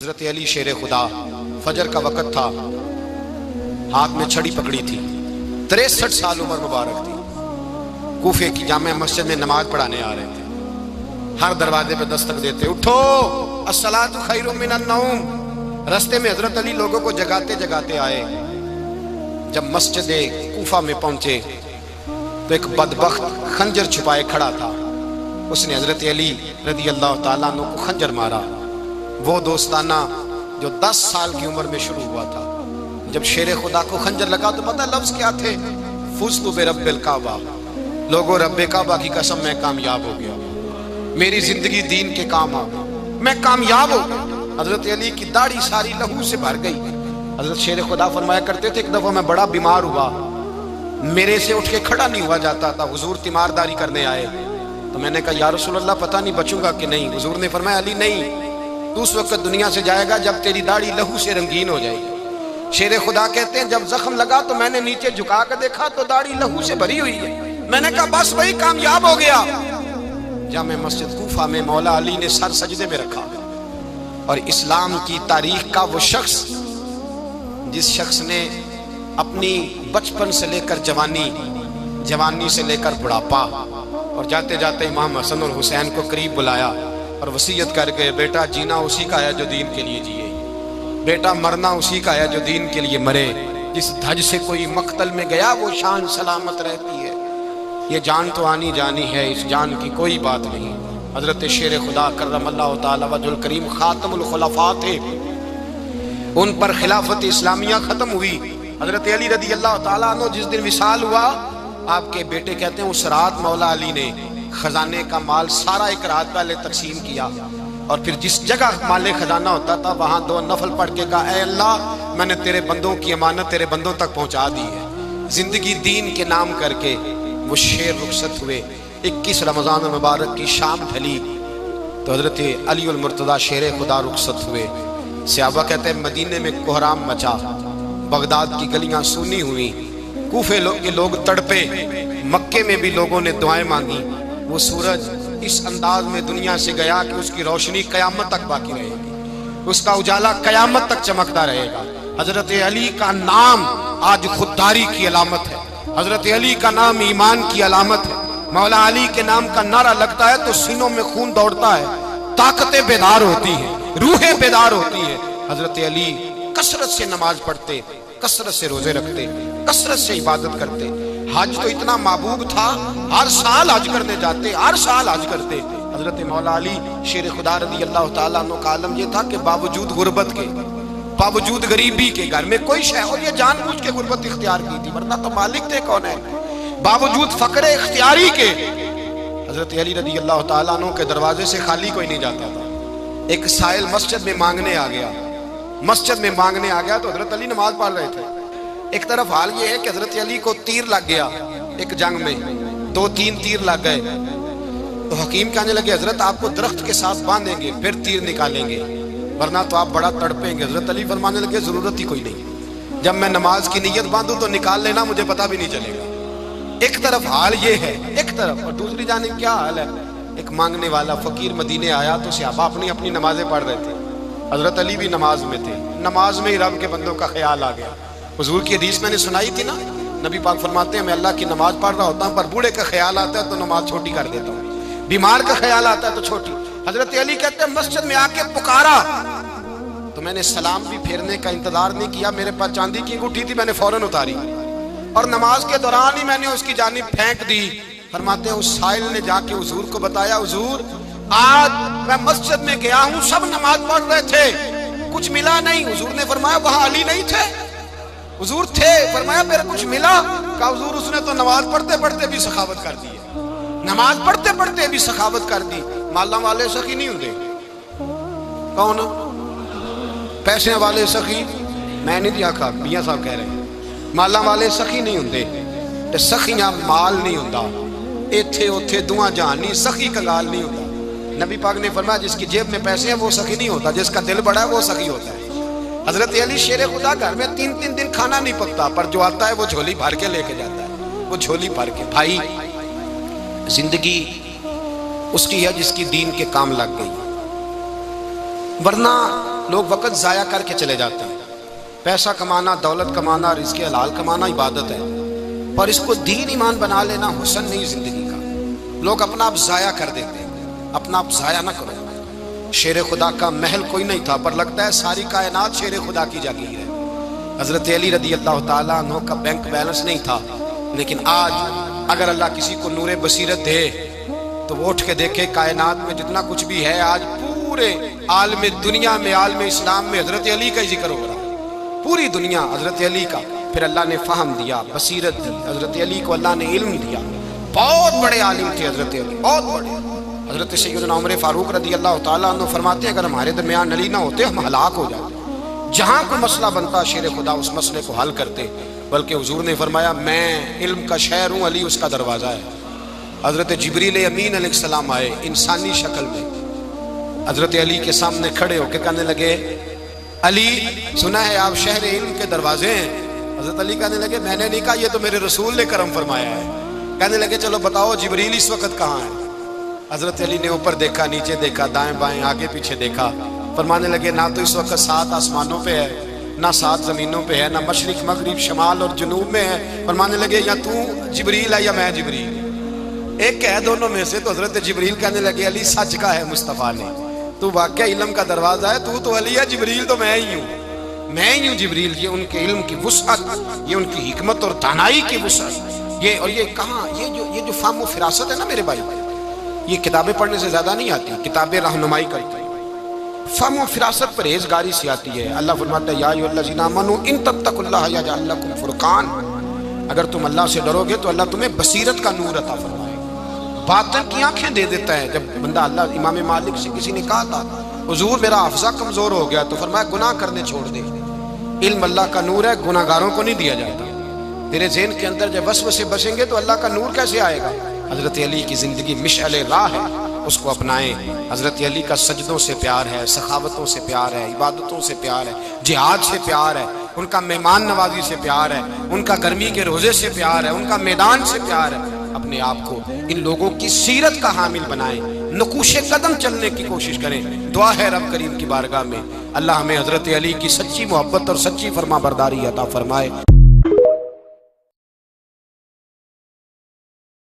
حضرت علی شیر خدا، فجر کا وقت تھا، ہاتھ میں چھڑی پکڑی تھی، 63 سال عمر مبارک تھی، کوفے کی جامع مسجد میں نماز پڑھانے آ رہے تھے۔ ہر دروازے پہ دستک دیتے، اٹھو الصلاۃ خیر من النوم۔ رستے میں حضرت علی لوگوں کو جگاتے جگاتے آئے۔ جب مسجد کوفہ میں پہنچے تو ایک بدبخت خنجر چھپائے کھڑا تھا، اس نے حضرت علی رضی اللہ تعالیٰ عنہ کو خنجر مارا۔ وہ دوستانہ جو 10 سال کی عمر میں شروع ہوا تھا، جب شیر خدا کو خنجر لگا تو پتہ لفظ کیا تھے؟ فزت برب الکعبہ، لوگوں رب کعبہ کی قسم میں کامیاب ہو گیا، میری زندگی دین کے کام آ گئی، میں کامیاب ہو گیا۔ حضرت علی کی داڑھی ساری لہو سے بھر گئی۔ حضرت شیر خدا فرمایا کرتے تھے، ایک دفعہ میں بڑا بیمار ہوا، میرے سے اٹھ کے کھڑا نہیں ہوا جاتا تھا، حضور تیمارداری کرنے آئے تو میں نے کہا یا رسول اللہ پتہ نہیں بچوں گا کہ نہیں۔ حضور نے فرمایا علی نہیں، تو اس وقت دنیا سے جائے گا جب تیری داڑھی لہو سے رنگین ہو جائے گی۔ شیر خدا کہتے ہیں جب زخم لگا تو میں نے نیچے جھکا کر دیکھا تو داڑھی لہو سے بھری ہوئی ہے، میں نے کہا بس وہی کامیاب ہو گیا۔ جامع مسجد کوفہ میں مولا علی نے سر سجدے میں رکھا، اور اسلام کی تاریخ کا وہ شخص جس شخص نے اپنی بچپن سے لے کر جوانی، جوانی سے لے کر بڑھاپا، اور جاتے جاتے امام حسن اور حسین کو قریب بلایا اور وصیت کر کے بیٹا جینا اسی کا ہے جو دین کے لیے جیے، بیٹا مرنا اسی کا ہے جو دین کے لیے مرے، جس دھج سے کوئی مقتل میں گیا وہ شان سلامت رہتی ہے، یہ جان تو آنی جانی ہے، اس جان کی کوئی بات نہیں۔ حضرت شیر خدا کرم اللہ تعالی وجہ الکریم خاتم الخلفاء تھے، ان پر خلافت اسلامیہ ختم ہوئی۔ حضرت علی رضی اللہ تعالیٰ عنہ جس دن وصال ہوا، آپ کے بیٹے کہتے ہیں اس رات مولا علی نے خزانے کا مال سارا ایک رات پہلے تقسیم کیا، اور پھر جس جگہ مال خزانہ ہوتا تھا وہاں 2 نفل پڑھ کے کہا اے اللہ میں نے تیرے بندوں کی امانت تیرے بندوں تک پہنچا دی ہے۔ زندگی دین کے نام کر کے وہ شیر رخصت ہوئے۔ 21 رمضان المبارک کی شام ڈھلی تو حضرت علی المرتضیٰ شیر خدا رخصت ہوئے۔ صحابہ کہتے ہیں مدینے میں کوہرام مچا، بغداد کی گلیاں سونی ہوئی، کوفے کے لوگ تڑپے، مکے میں بھی لوگوں نے دعائیں مانگی۔ وہ سورج اس انداز میں دنیا سے گیا کہ اس کی روشنی قیامت تک باقی رہے گی، اس کا اجالا قیامت تک چمکتا رہے گا۔ حضرت علی کا نام آج خودداری کی علامت ہے، حضرت علی کا نام ایمان کی علامت ہے۔ مولا علی کے نام کا نعرہ لگتا ہے تو سینوں میں خون دوڑتا ہے، طاقتیں بیدار ہوتی ہیں، روحیں بیدار ہوتی ہیں۔ حضرت علی کثرت سے نماز پڑھتے، کثرت سے روزے رکھتے، کثرت سے عبادت کرتے۔ حج تو اتنا محبوب تھا، ہر سال حج کرنے جاتے، ہر سال حج کرتے۔ حضرت مولا علی شیر خدا رضی اللہ تعالیٰ عنہ کا عالم یہ تھا کہ باوجود غربت کے، باوجود غریبی کے، گھر میں کوئی شے ہو یہ جان بوجھ کے غربت اختیار کی تھی، ورنہ تو مالک تھے کون ہے، باوجود فقر اختیاری کے حضرت علی رضی اللہ تعالیٰ عنہ کے دروازے سے خالی کوئی نہیں جاتا تھا۔ ایک سائل مسجد میں مانگنے آ گیا، مسجد میں مانگنے آ گیا تو حضرت علی نماز پڑھ رہے تھے۔ ایک طرف حال یہ ہے کہ حضرت علی کو تیر لگ گیا، ایک جنگ میں 2-3 تیر لگ گئے، تو حکیم کہنے لگے حضرت آپ کو درخت کے ساتھ باندھیں گے پھر تیر نکالیں گے، ورنہ تو آپ بڑا تڑپیں گے۔ حضرت علی فرمانے لگے ضرورت ہی کوئی نہیں، جب میں نماز کی نیت باندھوں تو نکال لینا، مجھے پتہ بھی نہیں چلے گا۔ ایک طرف حال یہ ہے، ایک طرف، اور دوسری جانب کیا حال ہے؟ ایک مانگنے والا فقیر مدینے آیا تو صحابہ اپنی اپنی نمازیں پڑھ رہے تھے، حضرت علی بھی نماز میں تھے، نماز میں ہی رب کے بندوں کا خیال آ گیا۔ حضور کی حدیث میں نے سنائی تھی نا، نبی پاک فرماتے ہیں میں اللہ کی نماز پڑھ رہا ہوتا ہوں پر بوڑھے کا خیال آتا ہے تو نماز چھوٹی کر دیتا ہوں، بیمار کا خیال آتا ہے تو چھوٹی۔ حضرت علی کہتے ہیں مسجد میں آ کے پکارا تو میں نے سلام بھی پھیرنے کا انتظار نہیں کیا، میرے پاس چاندی کی انگوٹھی تھی، میں نے فوراً اتاری اور نماز کے دوران ہی میں نے اس کی جانب پھینک دی۔ فرماتے ہیں اس سائل نے جا کے حضور کو بتایا حضور آج میں مسجد میں گیا ہوں، سب نماز پڑھ رہے تھے، کچھ ملا نہیں۔ حضور نے فرمایا وہاں علی نہیں تھے؟ حضور تھے۔ فرمایا پھر کچھ ملا؟ کہا حضور اس نے تو نماز پڑھتے پڑھتے بھی سخاوت کر دی، نماز پڑھتے پڑھتے بھی سخاوت کر دی۔ مالاں والے سخی نہیں ہوتے، کون؟ پیسے والے سخی میں نہیں دیا کھا، میاں صاحب کہہ رہے ہیں مالاں والے سخی نہیں ہوندے، تے سخیاں مال نہیں ہوندا، ایتھے اوتھے دعا جہان نہیں، سخی کنگال نہیں ہوتا۔ نبی پاک نے فرمایا جس کی جیب میں پیسے ہیں وہ سخی نہیں ہوتا، جس کا دل بڑا ہے وہ سخی ہوتا ہے۔ حضرت علی شیر خدا گھر میں 3 دن کھانا نہیں پکتا، پر جو آتا ہے وہ جھولی بھر کے لے کے جاتا ہے، وہ جھولی بھر کے۔ بھائی زندگی اس کی ہے جس کی دین کے کام لگ گئی، ورنہ لوگ وقت ضائع کر کے چلے جاتے ہیں. پیسہ کمانا، دولت کمانا، رزق حلال کمانا عبادت ہے، پر اس کو دین ایمان بنا لینا حسن نہیں زندگی کا. لوگ اپنا آپ ضائع کر دیتے ہیں. اپنا آپ ضائع نہ کرو. شیر خدا کا محل کوئی نہیں تھا، پر لگتا ہے ساری کائنات شیر خدا کی جاگیر ہے. حضرت علی رضی اللہ تعالیٰ عنہ کا بینک بیلنس نہیں تھا، لیکن آج اگر اللہ کسی کو نور بصیرت دے تو وہ اٹھ کے دیکھے کائنات میں جتنا کچھ بھی ہے، آج پورے عالم دنیا میں، عالم اسلام میں حضرت علی کا ہی ذکر ہو رہا ہے. پوری دنیا حضرت علی کا. پھر اللہ نے فہم دیا، بصیرت دی. حضرت علی کو اللہ نے علم دیا. بہت بڑے عالم تھے حضرت علی، بہت بڑے. حضرت سیدنا عمر فاروق رضی اللہ تعالیٰ عنہ فرماتے ہیں اگر ہمارے درمیان علی نہ ہوتے ہم ہلاک ہو جاتے. جہاں کوئی مسئلہ بنتا شیر خدا اس مسئلے کو حل کرتے. بلکہ حضور نے فرمایا میں علم کا شہر ہوں، علی اس کا دروازہ ہے. حضرت جبریل امین علیہ السلام آئے انسانی شکل میں، حضرت علی کے سامنے کھڑے ہو کے کہنے لگے علی سنا ہے آپ شہر علم کے دروازے ہیں. حضرت علی کہنے لگے میں نے نہیں کہا، یہ تو میرے رسول نے کرم فرمایا ہے. کہنے لگے چلو بتاؤ جبریل اس وقت کہاں ہے. حضرت علی نے اوپر دیکھا، نیچے دیکھا، دائیں بائیں، آگے پیچھے دیکھا. فرمانے لگے نہ تو اس وقت 7 آسمانوں پہ ہے، نہ 7 زمینوں پہ ہے، نہ مشرق مغرب شمال اور جنوب میں ہے. فرمانے لگے یا تو جبریل ہے یا میں جبریل. ایک ہے دونوں میں سے. تو حضرت جبریل کہنے لگے علی سچ کا ہے مصطفیٰ نے، تو واقعہ علم کا دروازہ ہے. تو علی ہے، جبریل تو میں ہی ہوں، میں ہی ہوں جبریل. یہ ان کے علم کی وسعت، یہ ان کی حکمت اور دانائی کی وسعت. یہ اور یہ کہاں یہ جو فہم و فراست ہے نا میرے بھائی، یہ کتابیں پڑھنے سے زیادہ نہیں آتی، کتابیں رہنمائی کرتی. فہم و فراست پرہیزگاری سے آتی ہے. اللہ فرماتا ہے یا ایھا الذین آمنوا ان تتقوا اللہ یجعل لکم فرقان. اگر تم اللہ سے ڈرو گے تو اللہ تمہیں بصیرت کا نور عطا فرمائے گا، باطن کی آنکھیں دے دیتا ہے. جب بندہ اللہ امام مالک سے کسی نے کہا تھا حضور میرا حافظہ کمزور ہو گیا، تو فرمایا گناہ کرنے چھوڑ دے. علم اللہ کا نور ہے، گناہ گاروں کو نہیں دیا جاتا. تیرے ذہن کے اندر جب وسوسے بسیں گے تو اللہ کا نور کیسے آئے گا. حضرت علی کی زندگی مشعل راہ ہے، اس کو اپنائیں. حضرت علی کا سجدوں سے پیار ہے، سخاوتوں سے پیار ہے، عبادتوں سے پیار ہے، جہاد سے پیار ہے، ان کا مہمان نوازی سے پیار ہے، ان کا گرمی کے روزے سے پیار ہے، ان کا میدان سے پیار ہے. اپنے آپ کو ان لوگوں کی سیرت کا حامل بنائیں، نقوش قدم چلنے کی کوشش کریں. دعا ہے رب کریم کی بارگاہ میں اللہ ہمیں حضرت علی کی سچی محبت اور سچی فرما برداری عطا فرمائے.